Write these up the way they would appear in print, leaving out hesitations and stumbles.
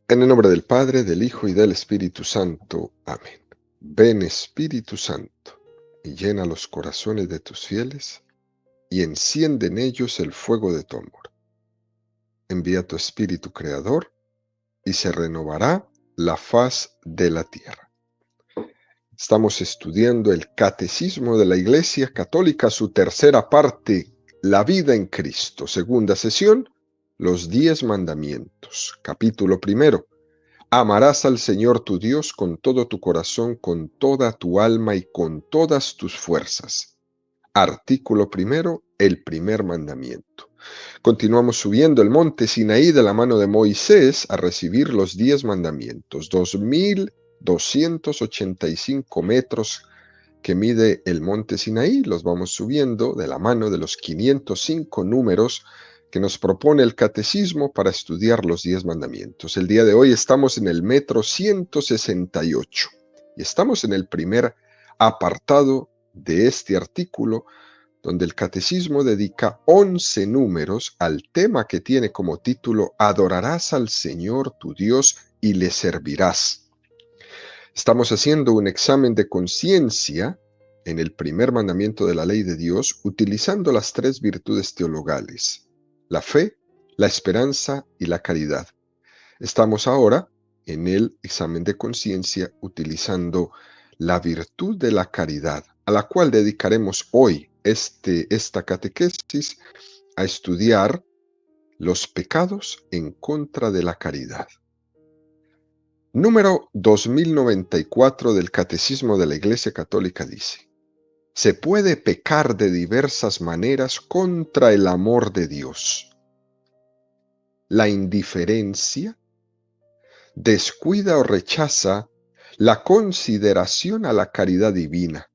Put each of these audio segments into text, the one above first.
En el nombre del Padre, del Hijo y del Espíritu Santo. Amén. Ven, Espíritu Santo, y llena los corazones de tus fieles, y enciende en ellos el fuego de tu amor. Envía tu Espíritu Creador, y se renovará la faz de la tierra. Estamos estudiando el Catecismo de la Iglesia Católica, su tercera parte, la vida en Cristo. Segunda sesión, los 10 mandamientos. Capítulo primero. Amarás al Señor tu Dios con todo tu corazón, con toda tu alma y con todas tus fuerzas. Artículo primero, el primer mandamiento. Continuamos subiendo el monte Sinaí de la mano de Moisés a recibir los 10 mandamientos. 2285 metros que mide el monte Sinaí. Los vamos subiendo de la mano de los 505 números que nos propone el Catecismo para estudiar los 10 mandamientos. El día de hoy estamos en el metro 168 y estamos en el primer apartado de este artículo, donde el Catecismo dedica 11 números al tema que tiene como título Adorarás al Señor tu Dios y le servirás. Estamos haciendo un examen de conciencia en el primer mandamiento de la ley de Dios, utilizando las 3 virtudes teologales: la fe, la esperanza y la caridad. Estamos ahora en el examen de conciencia utilizando la virtud de la caridad, a la cual dedicaremos hoy esta catequesis a estudiar los pecados en contra de la caridad. Número 2094 del Catecismo de la Iglesia Católica dice: se puede pecar de diversas maneras contra el amor de Dios. La indiferencia descuida o rechaza la consideración a la caridad divina,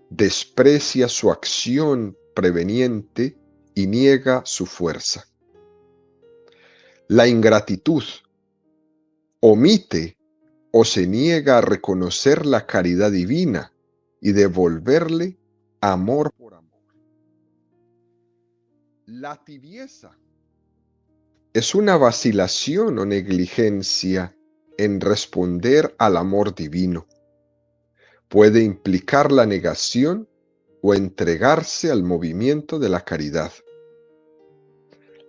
desprecia su acción preveniente y niega su fuerza. La ingratitud omite o se niega a reconocer la caridad divina y devolverle amor por amor. La tibieza es una vacilación o negligencia en responder al amor divino. Puede implicar la negación o entregarse al movimiento de la caridad.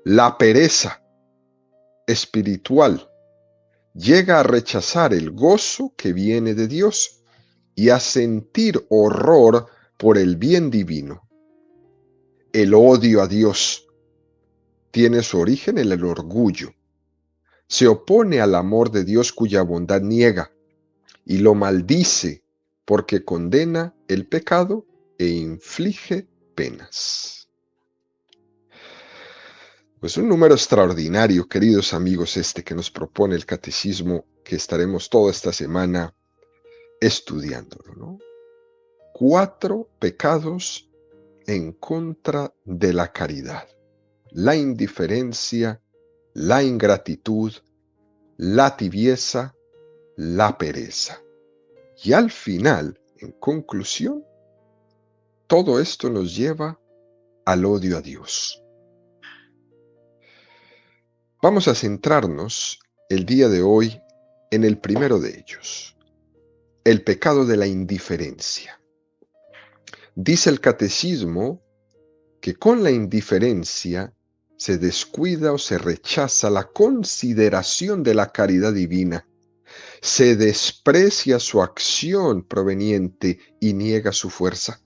La pereza espiritual llega a rechazar el gozo que viene de Dios y a sentir horror por el bien divino. El odio a Dios tiene su origen en el orgullo. Se opone al amor de Dios cuya bondad niega y lo maldice porque condena el pecado e inflige penas. Pues un número extraordinario, queridos amigos, que nos propone el Catecismo, que estaremos toda esta semana estudiándolo, ¿no? 4 pecados en contra de la caridad: la indiferencia, la ingratitud, la tibieza, la pereza. Y al final, en conclusión, todo esto nos lleva al odio a Dios. Vamos a centrarnos el día de hoy en el primero de ellos, el pecado de la indiferencia. Dice el Catecismo que con la indiferencia se descuida o se rechaza la consideración de la caridad divina, se desprecia su acción proveniente y niega su fuerza.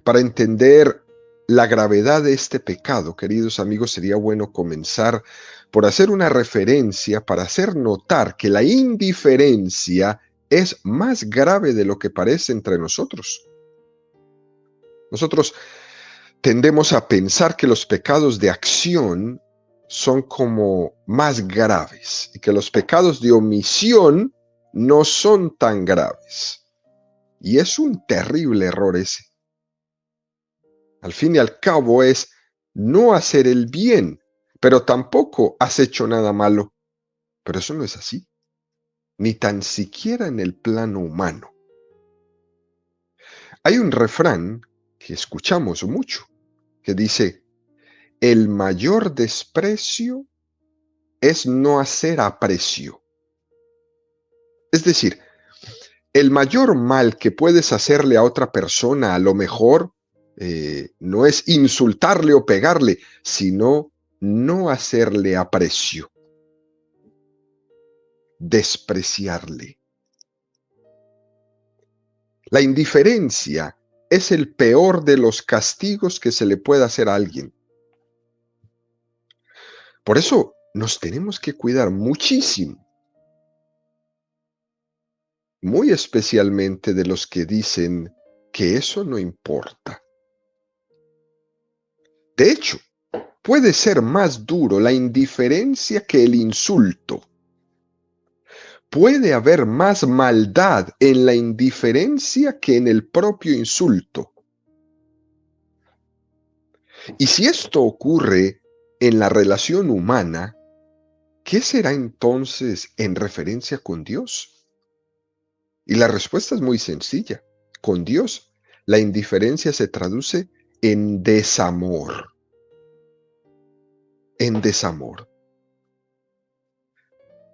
Para entender la gravedad de este pecado, queridos amigos, sería bueno comenzar por hacer una referencia para hacer notar que la indiferencia es más grave de lo que parece entre nosotros. Nosotros tendemos a pensar que los pecados de acción son como más graves y que los pecados de omisión no son tan graves. Y es un terrible error ese. Al fin y al cabo es no hacer el bien, pero tampoco has hecho nada malo. Pero eso no es así, ni tan siquiera en el plano humano. Hay un refrán que escuchamos mucho, que dice: el mayor desprecio es no hacer aprecio. Es decir, el mayor mal que puedes hacerle a otra persona, a lo mejor, no es insultarle o pegarle, sino no hacerle aprecio, despreciarle. La indiferencia es el peor de los castigos que se le puede hacer a alguien. Por eso nos tenemos que cuidar muchísimo, muy especialmente de los que dicen que eso no importa. De hecho, puede ser más duro la indiferencia que el insulto. Puede haber más maldad en la indiferencia que en el propio insulto. Y si esto ocurre en la relación humana, ¿qué será entonces en referencia con Dios? Y la respuesta es muy sencilla. Con Dios, la indiferencia se traduce en desamor. En desamor.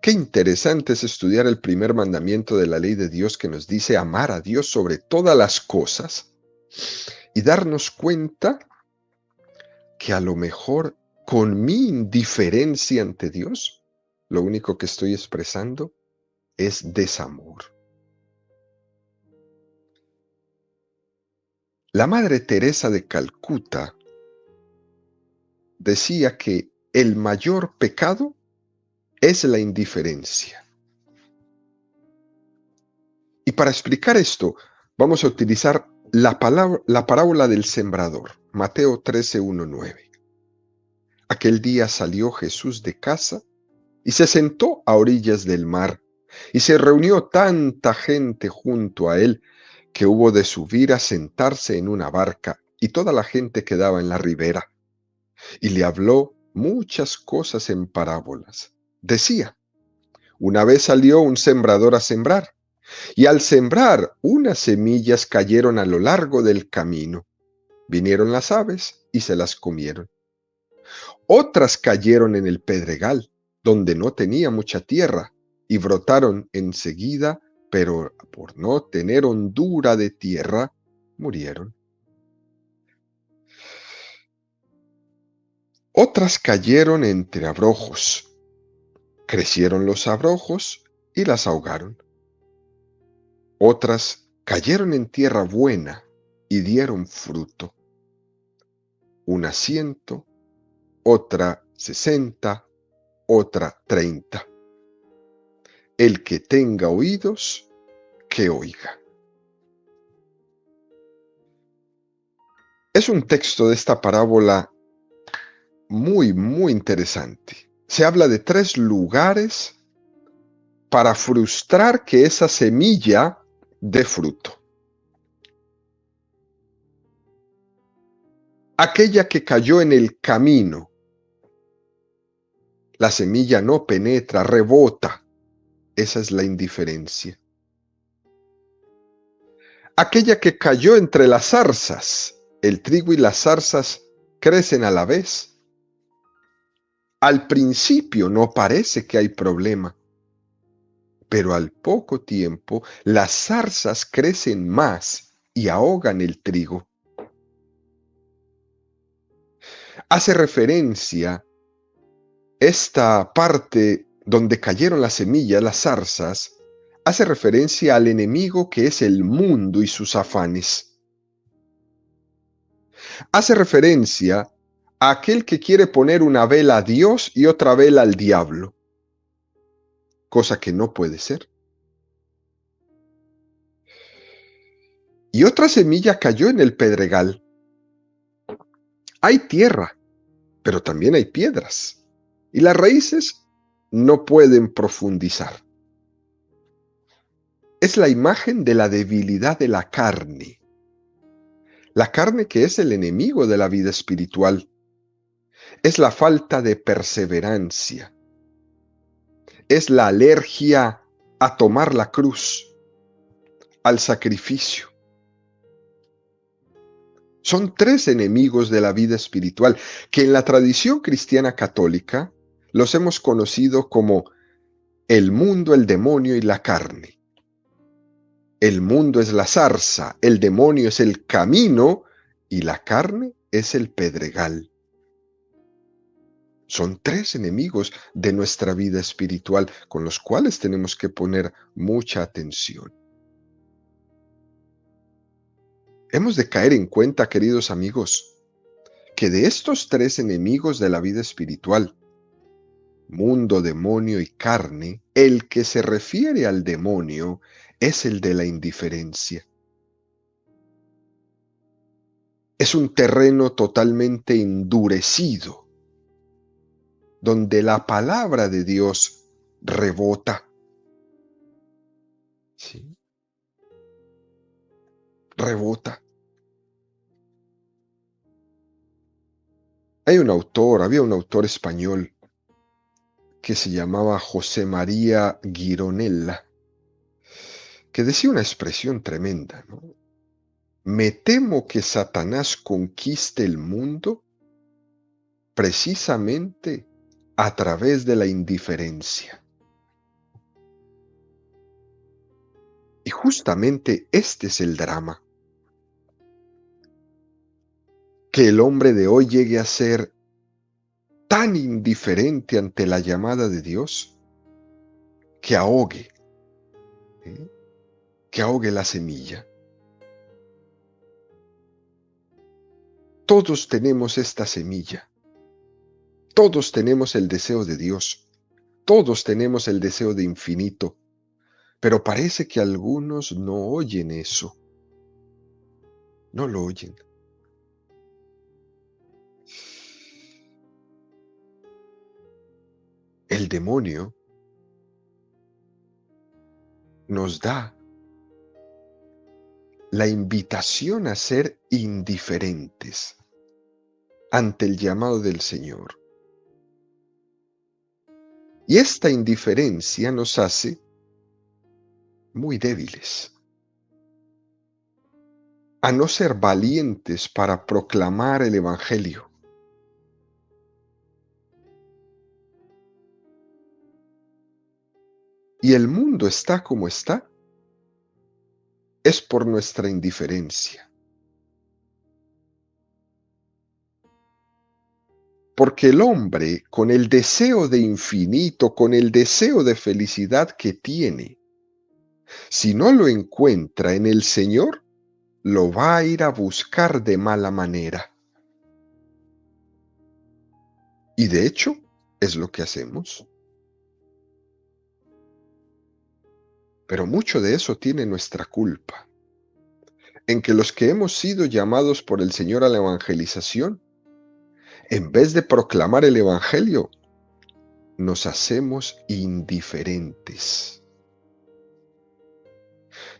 Qué interesante es estudiar el primer mandamiento de la ley de Dios que nos dice amar a Dios sobre todas las cosas y darnos cuenta que a lo mejor con mi indiferencia ante Dios, lo único que estoy expresando es desamor. La Madre Teresa de Calcuta decía que el mayor pecado es la indiferencia. Y para explicar esto, vamos a utilizar la parábola del sembrador, Mateo 13:1-9. Aquel día salió Jesús de casa y se sentó a orillas del mar, y se reunió tanta gente junto a él que hubo de subir a sentarse en una barca, y toda la gente quedaba en la ribera. Y le habló muchas cosas en parábolas. Decía, una vez salió un sembrador a sembrar, y al sembrar unas semillas cayeron a lo largo del camino. Vinieron las aves y se las comieron. Otras cayeron en el pedregal, donde no tenía mucha tierra, y brotaron enseguida, pero por no tener hondura de tierra, murieron. Otras cayeron entre abrojos. Crecieron los abrojos y las ahogaron. Otras cayeron en tierra buena y dieron fruto. Una 100, otra 60, otra 30. El que tenga oídos, que oiga. Es un texto de esta parábola muy interesante. Se habla de 3 lugares para frustrar que esa semilla dé fruto. Aquella que cayó en el camino. La semilla no penetra, rebota. Esa es la indiferencia. Aquella que cayó entre las zarzas. El trigo y las zarzas crecen a la vez. Al principio no parece que hay problema, pero al poco tiempo las zarzas crecen más y ahogan el trigo. Hace referencia esta parte donde cayeron las semillas, las zarzas, hace referencia al enemigo que es el mundo y sus afanes. Hace referencia a aquel que quiere poner una vela a Dios y otra vela al diablo, cosa que no puede ser. Y otra semilla cayó en el pedregal. Hay tierra, pero también hay piedras, y las raíces no pueden profundizar. Es la imagen de la debilidad de la carne. La carne que es el enemigo de la vida espiritual. Es la falta de perseverancia. Es la alergia a tomar la cruz, al sacrificio. Son 3 enemigos de la vida espiritual que en la tradición cristiana católica Los hemos conocido como el mundo, el demonio y la carne. El mundo es la zarza, el demonio es el camino y la carne es el pedregal. Son tres enemigos de nuestra vida espiritual con los cuales tenemos que poner mucha atención. Hemos de caer en cuenta, queridos amigos, que de estos tres enemigos de la vida espiritual, mundo, demonio y carne, el que se refiere al demonio es el de la indiferencia. Es un terreno totalmente endurecido, donde la palabra de Dios rebota. ¿Sí? Rebota. Había un autor español que se llamaba José María Gironella, que decía una expresión tremenda, ¿no? Me temo que Satanás conquiste el mundo precisamente a través de la indiferencia. Y justamente este es el drama. Que el hombre de hoy llegue a ser tan indiferente ante la llamada de Dios que ahogue, ¿eh? Que ahogue la semilla. Todos tenemos esta semilla. Todos tenemos el deseo de Dios. Todos tenemos el deseo de infinito. Pero parece que algunos no oyen eso. No lo oyen. El demonio nos da la invitación a ser indiferentes ante el llamado del Señor. Y esta indiferencia nos hace muy débiles, a no ser valientes para proclamar el Evangelio. Y el mundo está como está, es por nuestra indiferencia. Porque el hombre, con el deseo de infinito, con el deseo de felicidad que tiene, si no lo encuentra en el Señor, lo va a ir a buscar de mala manera. Y de hecho, es lo que hacemos. Pero mucho de eso tiene nuestra culpa, en que los que hemos sido llamados por el Señor a la evangelización, en vez de proclamar el Evangelio, nos hacemos indiferentes.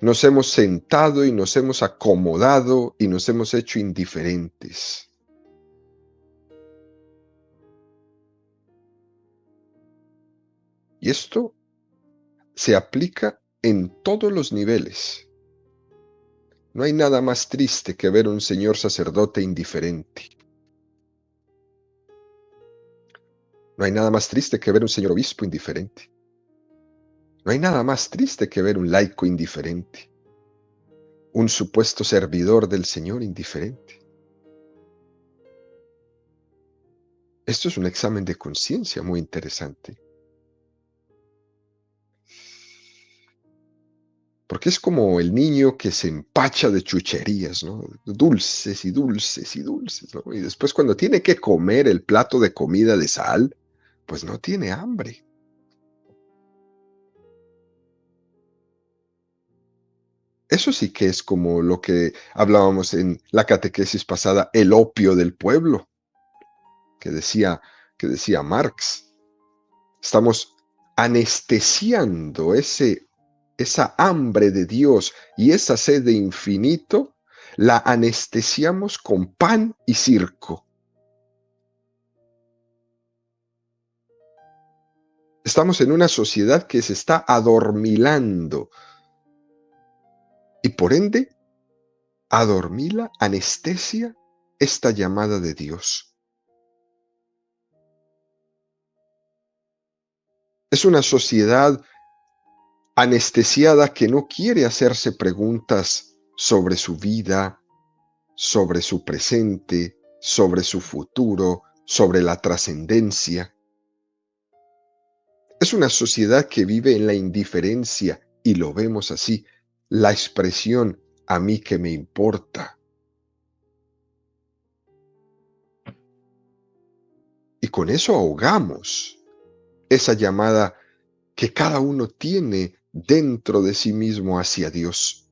Nos hemos sentado y nos hemos acomodado y nos hemos hecho indiferentes. Y esto se aplica en todos los niveles. No hay nada más triste que ver un señor sacerdote indiferente. No hay nada más triste que ver un señor obispo indiferente. No hay nada más triste que ver un laico indiferente, un supuesto servidor del Señor indiferente. Esto es un examen de conciencia muy interesante. Porque es como el niño que se empacha de chucherías, ¿no? Dulces y dulces y dulces, ¿no? Y después cuando tiene que comer el plato de comida de sal, pues no tiene hambre. Eso sí que es como lo que hablábamos en la catequesis pasada, el opio del pueblo, que decía, que decía Marx. Estamos anestesiando esa hambre de Dios y esa sed de infinito, la anestesiamos con pan y circo. Estamos en una sociedad que se está adormilando y por ende adormila, anestesia esta llamada de Dios. Es una sociedad anestesiada que no quiere hacerse preguntas sobre su vida, sobre su presente, sobre su futuro, sobre la trascendencia. Es una sociedad que vive en la indiferencia y lo vemos así. La expresión "a mí que me importa". Y con eso ahogamos esa llamada que cada uno tiene dentro de sí mismo hacia Dios.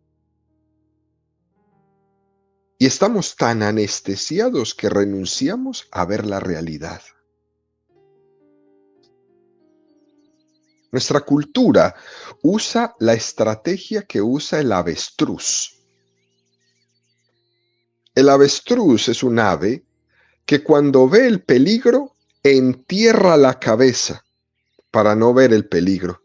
Y estamos tan anestesiados que renunciamos a ver la realidad. Nuestra cultura usa la estrategia que usa el avestruz. El avestruz es un ave que cuando ve el peligro entierra la cabeza para no ver el peligro.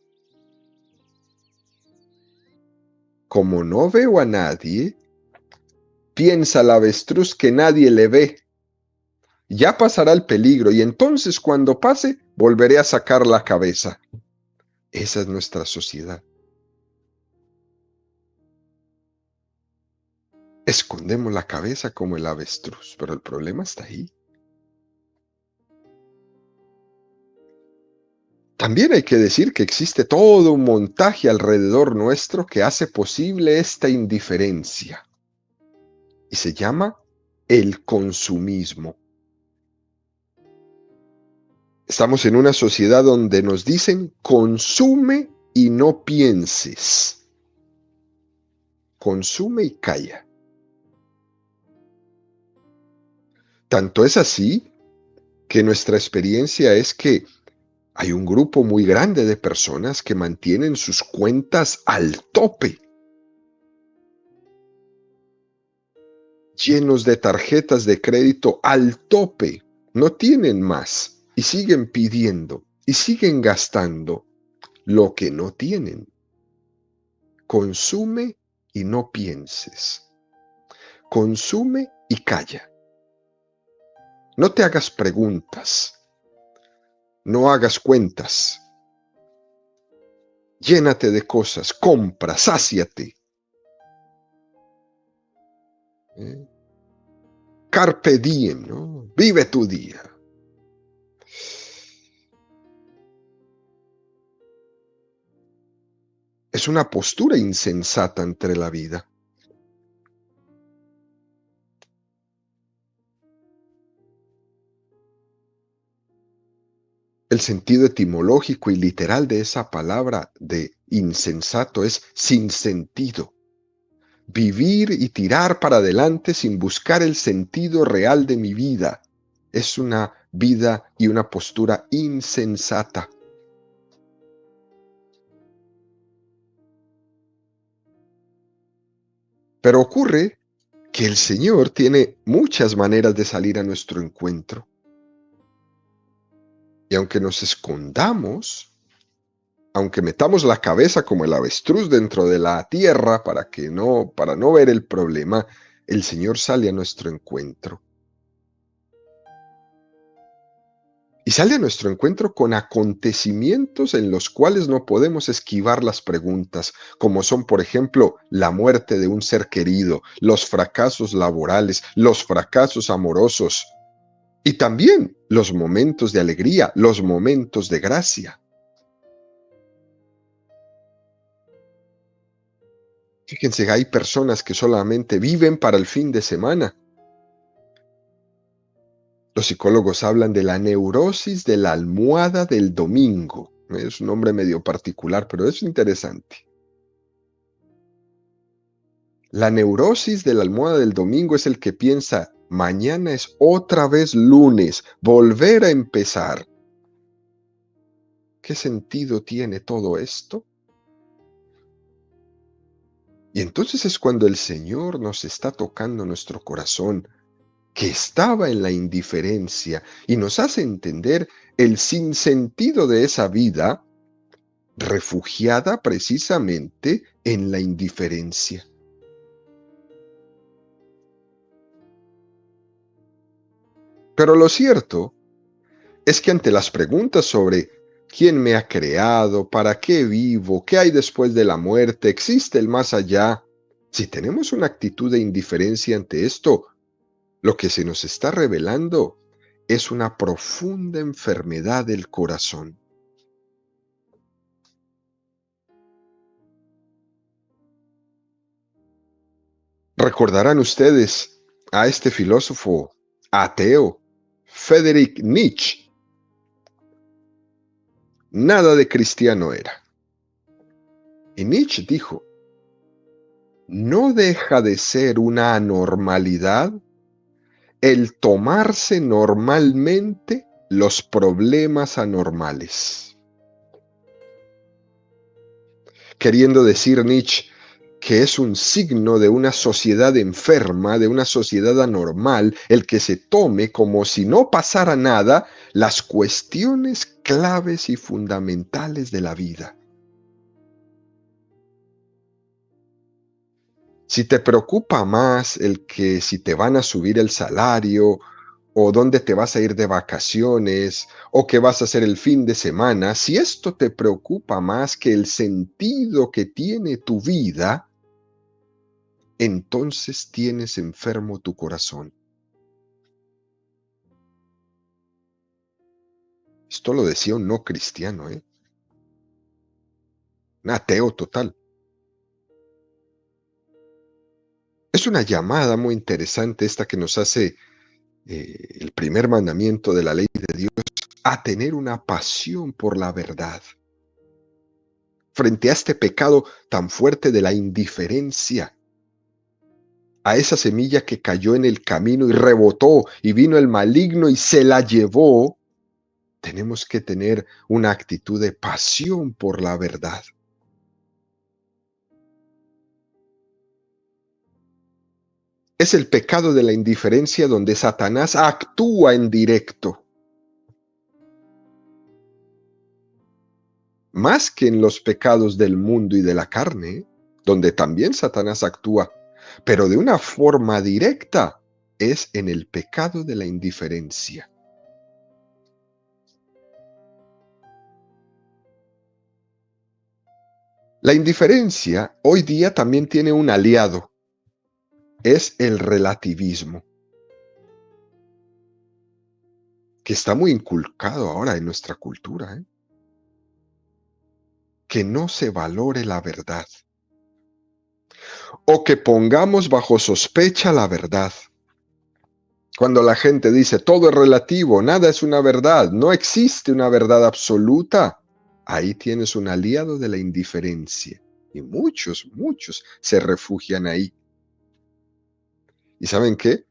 Como no veo a nadie, piensa el avestruz que nadie le ve. Ya pasará el peligro y entonces cuando pase volveré a sacar la cabeza. Esa es nuestra sociedad. Escondemos la cabeza como el avestruz, pero el problema está ahí. También hay que decir que existe todo un montaje alrededor nuestro que hace posible esta indiferencia y se llama el consumismo. Estamos en una sociedad donde nos dicen consume y no pienses. Consume y calla. Tanto es así que nuestra experiencia es que hay un grupo muy grande de personas que mantienen sus cuentas al tope, llenos de tarjetas de crédito al tope, no tienen más y siguen pidiendo y siguen gastando lo que no tienen. Consume y no pienses. Consume y calla. No te hagas preguntas. No hagas cuentas. Llénate de cosas, compra, sáciate. Carpe diem, ¿no? Vive tu día. Es una postura insensata ante la vida. El sentido etimológico y literal de esa palabra de insensato es sin sentido. Vivir y tirar para adelante sin buscar el sentido real de mi vida. Es una vida y una postura insensata. Pero ocurre que el Señor tiene muchas maneras de salir a nuestro encuentro. Y aunque nos escondamos, aunque metamos la cabeza como el avestruz dentro de la tierra para no ver el problema, el Señor sale a nuestro encuentro. Y sale a nuestro encuentro con acontecimientos en los cuales no podemos esquivar las preguntas, como son, por ejemplo, la muerte de un ser querido, los fracasos laborales, los fracasos amorosos y también los momentos de alegría, los momentos de gracia. Fíjense, hay personas que solamente viven para el fin de semana. Los psicólogos hablan de la neurosis de la almohada del domingo. Es un nombre medio particular, pero es interesante. La neurosis de la almohada del domingo es el que piensa, mañana es otra vez lunes, volver a empezar. ¿Qué sentido tiene todo esto? Y entonces es cuando el Señor nos está tocando nuestro corazón, que estaba en la indiferencia, y nos hace entender el sinsentido de esa vida refugiada precisamente en la indiferencia. Pero lo cierto es que ante las preguntas sobre ¿Quién me ha creado? ¿Para qué vivo? ¿Qué hay después de la muerte? ¿Existe el más allá? Si tenemos una actitud de indiferencia ante esto, lo que se nos está revelando es una profunda enfermedad del corazón. Recordarán ustedes a este filósofo ateo, Friedrich Nietzsche. Nada de cristiano era. Y Nietzsche dijo, no deja de ser una anormalidad el tomarse normalmente los problemas anormales. Queriendo decir Nietzsche que es un signo de una sociedad enferma, de una sociedad anormal, el que se tome como si no pasara nada las cuestiones claves y fundamentales de la vida. Si te preocupa más el que si te van a subir el salario, o dónde te vas a ir de vacaciones, o qué vas a hacer el fin de semana, si esto te preocupa más que el sentido que tiene tu vida, entonces tienes enfermo tu corazón. Esto lo decía un no cristiano, un ateo total. Es una llamada muy interesante esta que nos hace el primer mandamiento de la ley de Dios, a tener una pasión por la verdad. Frente a este pecado tan fuerte de la indiferencia, a esa semilla que cayó en el camino y rebotó y vino el maligno y se la llevó, tenemos que tener una actitud de pasión por la verdad. Es el pecado de la indiferencia donde Satanás actúa en directo. Más que en los pecados del mundo y de la carne, donde también Satanás actúa, pero de una forma directa, es en el pecado de la indiferencia. La indiferencia hoy día también tiene un aliado, es el relativismo, que está muy inculcado ahora en nuestra cultura, que no se valore la verdad, o que pongamos bajo sospecha la verdad. Cuando la gente dice todo es relativo, nada es una verdad, no existe una verdad absoluta, ahí tienes un aliado de la indiferencia. Y muchos se refugian ahí. ¿Y saben qué?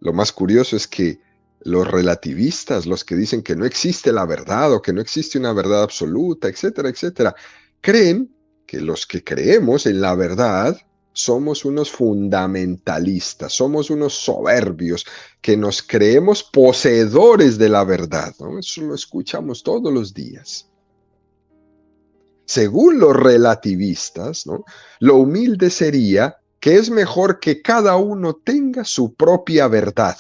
Lo más curioso es que los relativistas, los que dicen que no existe la verdad o que no existe una verdad absoluta, etcétera, etcétera, creen que los que creemos en la verdad somos unos fundamentalistas, somos unos soberbios, que nos creemos poseedores de la verdad, ¿no? Eso lo escuchamos todos los días. Según los relativistas, ¿no? Lo humilde sería que es mejor que cada uno tenga su propia verdad.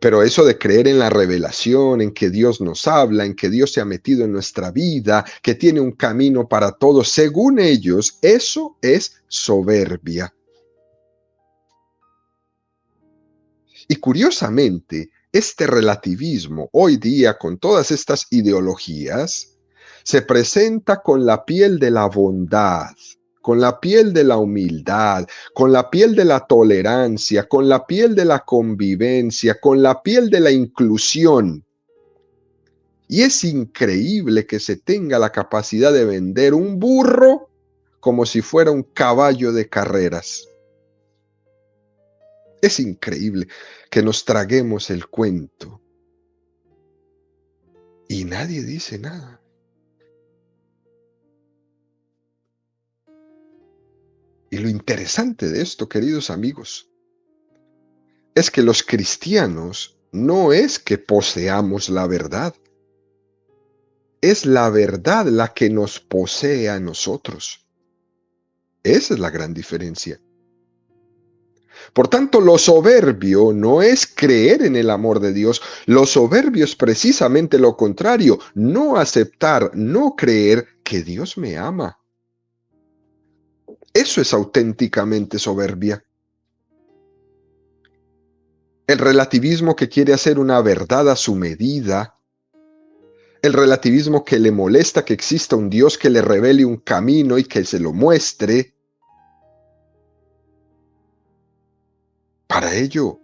Pero eso de creer en la revelación, en que Dios nos habla, en que Dios se ha metido en nuestra vida, que tiene un camino para todos, según ellos, eso es soberbia. Y curiosamente, este relativismo hoy día con todas estas ideologías se presenta con la piel de la bondad, con la piel de la humildad, con la piel de la tolerancia, con la piel de la convivencia, con la piel de la inclusión. Y es increíble que se tenga la capacidad de vender un burro como si fuera un caballo de carreras. Es increíble que nos traguemos el cuento y nadie dice nada. Y lo interesante de esto, queridos amigos, es que los cristianos no es que poseamos la verdad, es la verdad la que nos posee a nosotros. Esa es la gran diferencia. Por tanto, lo soberbio no es creer en el amor de Dios. Lo soberbio es precisamente lo contrario, no aceptar, no creer que Dios me ama. Eso es auténticamente soberbia. El relativismo que quiere hacer una verdad a su medida, el relativismo que le molesta que exista un Dios que le revele un camino y que se lo muestre, para ello,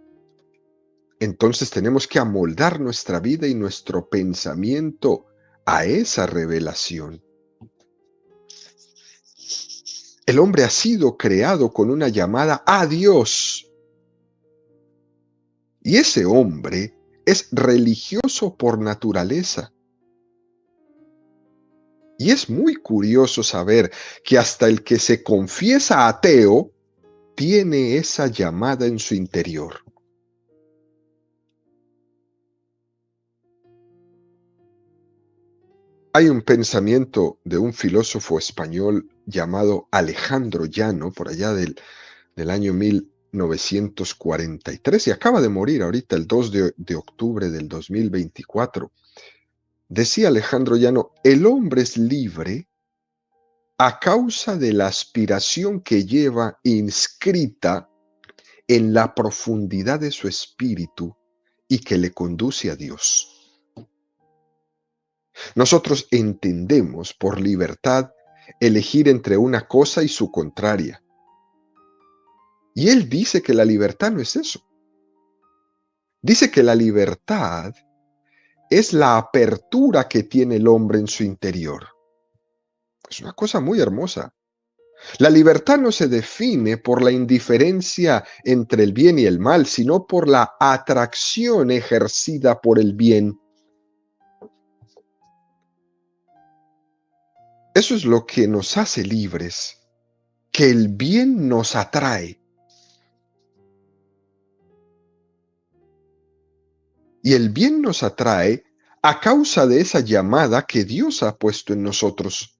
entonces tenemos que amoldar nuestra vida y nuestro pensamiento a esa revelación. El hombre ha sido creado con una llamada a Dios. Y ese hombre es religioso por naturaleza. Y es muy curioso saber que hasta el que se confiesa ateo tiene esa llamada en su interior. Hay un pensamiento de un filósofo español llamado Alejandro Llano, por allá del año 1943, y acaba de morir ahorita el 2 de octubre del 2024. Decía Alejandro Llano, el hombre es libre a causa de la aspiración que lleva inscrita en la profundidad de su espíritu y que le conduce a Dios. Nosotros entendemos por libertad elegir entre una cosa y su contraria. Y él dice que la libertad no es eso. Dice que la libertad es la apertura que tiene el hombre en su interior. Es una cosa muy hermosa. La libertad no se define por la indiferencia entre el bien y el mal, sino por la atracción ejercida por el bien. Eso es lo que nos hace libres, que el bien nos atrae. Y el bien nos atrae a causa de esa llamada que Dios ha puesto en nosotros.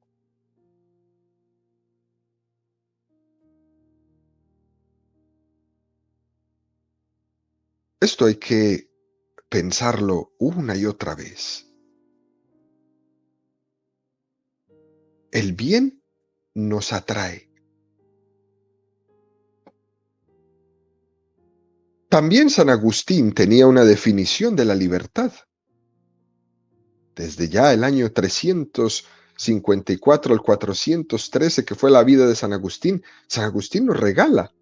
Esto hay que pensarlo una y otra vez. El bien nos atrae. También San Agustín tenía una definición de la libertad. Desde ya el año 354 al 413, que fue la vida de San Agustín nos regala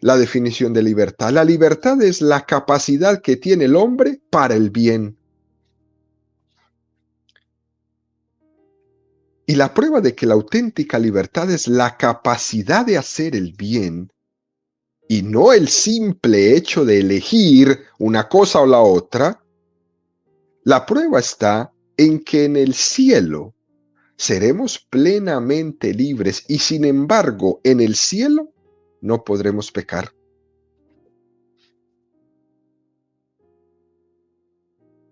la definición de libertad. La libertad es la capacidad que tiene el hombre para el bien. Y la prueba de que la auténtica libertad es la capacidad de hacer el bien y no el simple hecho de elegir una cosa o la otra, la prueba está en que en el cielo seremos plenamente libres y sin embargo en el cielo no podremos pecar.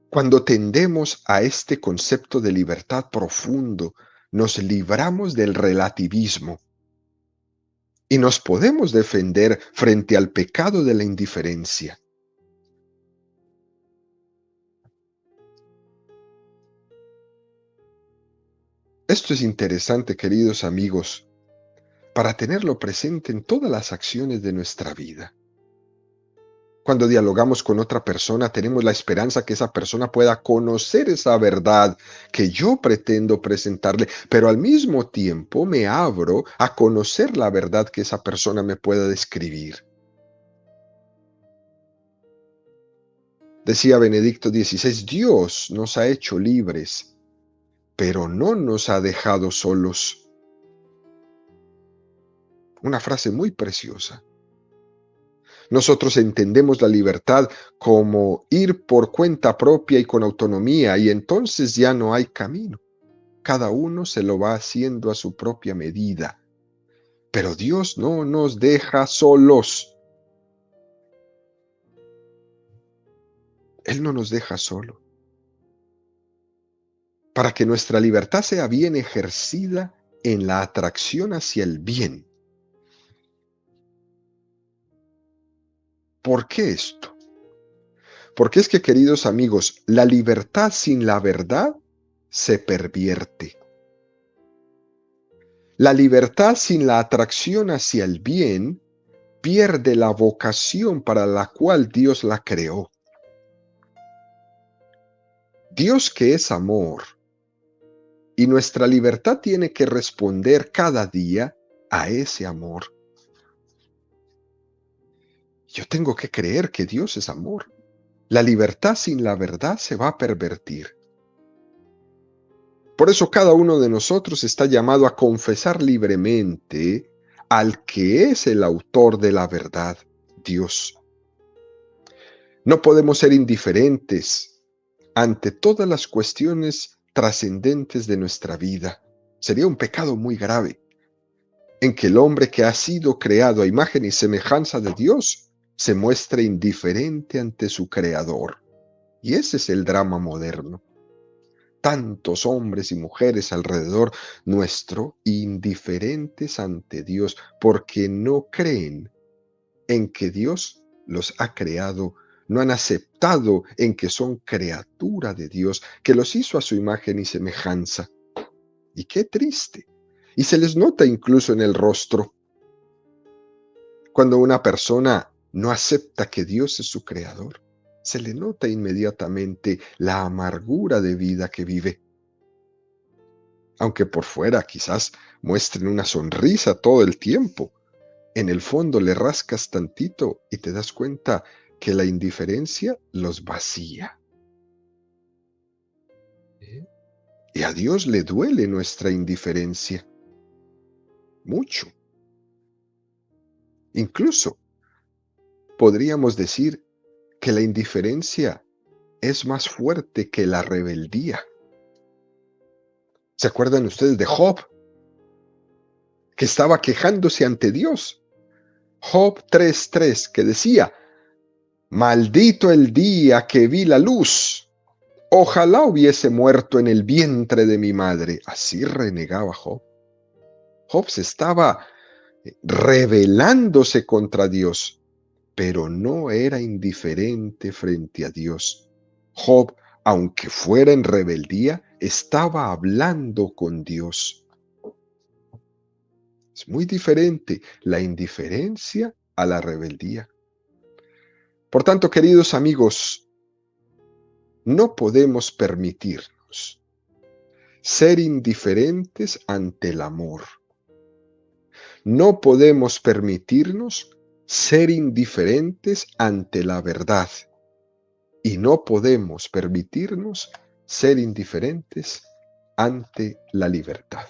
Cuando tendemos a este concepto de libertad profundo, nos libramos del relativismo y nos podemos defender frente al pecado de la indiferencia. Esto es interesante, queridos amigos, para tenerlo presente en todas las acciones de nuestra vida. Cuando dialogamos con otra persona, tenemos la esperanza que esa persona pueda conocer esa verdad que yo pretendo presentarle, pero al mismo tiempo me abro a conocer la verdad que esa persona me pueda describir. Decía Benedicto XVI, Dios nos ha hecho libres, pero no nos ha dejado solos. Una frase muy preciosa. Nosotros entendemos la libertad como ir por cuenta propia y con autonomía, y entonces ya no hay camino. Cada uno se lo va haciendo a su propia medida. Pero Dios no nos deja solos. Él no nos deja solos. Para que nuestra libertad sea bien ejercida en la atracción hacia el bien. ¿Por qué esto? Porque es que, queridos amigos, la libertad sin la verdad se pervierte. La libertad sin la atracción hacia el bien pierde la vocación para la cual Dios la creó. Dios, que es amor, y nuestra libertad tiene que responder cada día a ese amor. Yo tengo que creer que Dios es amor. La libertad sin la verdad se va a pervertir. Por eso cada uno de nosotros está llamado a confesar libremente al que es el autor de la verdad, Dios. No podemos ser indiferentes ante todas las cuestiones trascendentes de nuestra vida. Sería un pecado muy grave en que el hombre, que ha sido creado a imagen y semejanza de Dios, se muestre indiferente ante su Creador. Y ese es el drama moderno. Tantos hombres y mujeres alrededor nuestro indiferentes ante Dios porque no creen en que Dios los ha creado, no han aceptado en que son criatura de Dios, que los hizo a su imagen y semejanza. Y qué triste. Y se les nota incluso en el rostro. Cuando una persona no acepta que Dios es su creador, se le nota inmediatamente la amargura de vida que vive. Aunque por fuera quizás muestren una sonrisa todo el tiempo, en el fondo le rascas tantito y te das cuenta que la indiferencia los vacía. ¿Eh? Y a Dios le duele nuestra indiferencia. Mucho. Incluso podríamos decir que la indiferencia es más fuerte que la rebeldía. ¿Se acuerdan ustedes de Job, que estaba quejándose ante Dios? Job 3:3, que decía: maldito el día que vi la luz. Ojalá hubiese muerto en el vientre de mi madre. Así renegaba Job. Job se estaba rebelándose contra Dios, pero no era indiferente frente a Dios. Job, aunque fuera en rebeldía, estaba hablando con Dios. Es muy diferente la indiferencia a la rebeldía. Por tanto, queridos amigos, no podemos permitirnos ser indiferentes ante el amor. No podemos permitirnos ser indiferentes ante la verdad. Y no podemos permitirnos ser indiferentes ante la libertad.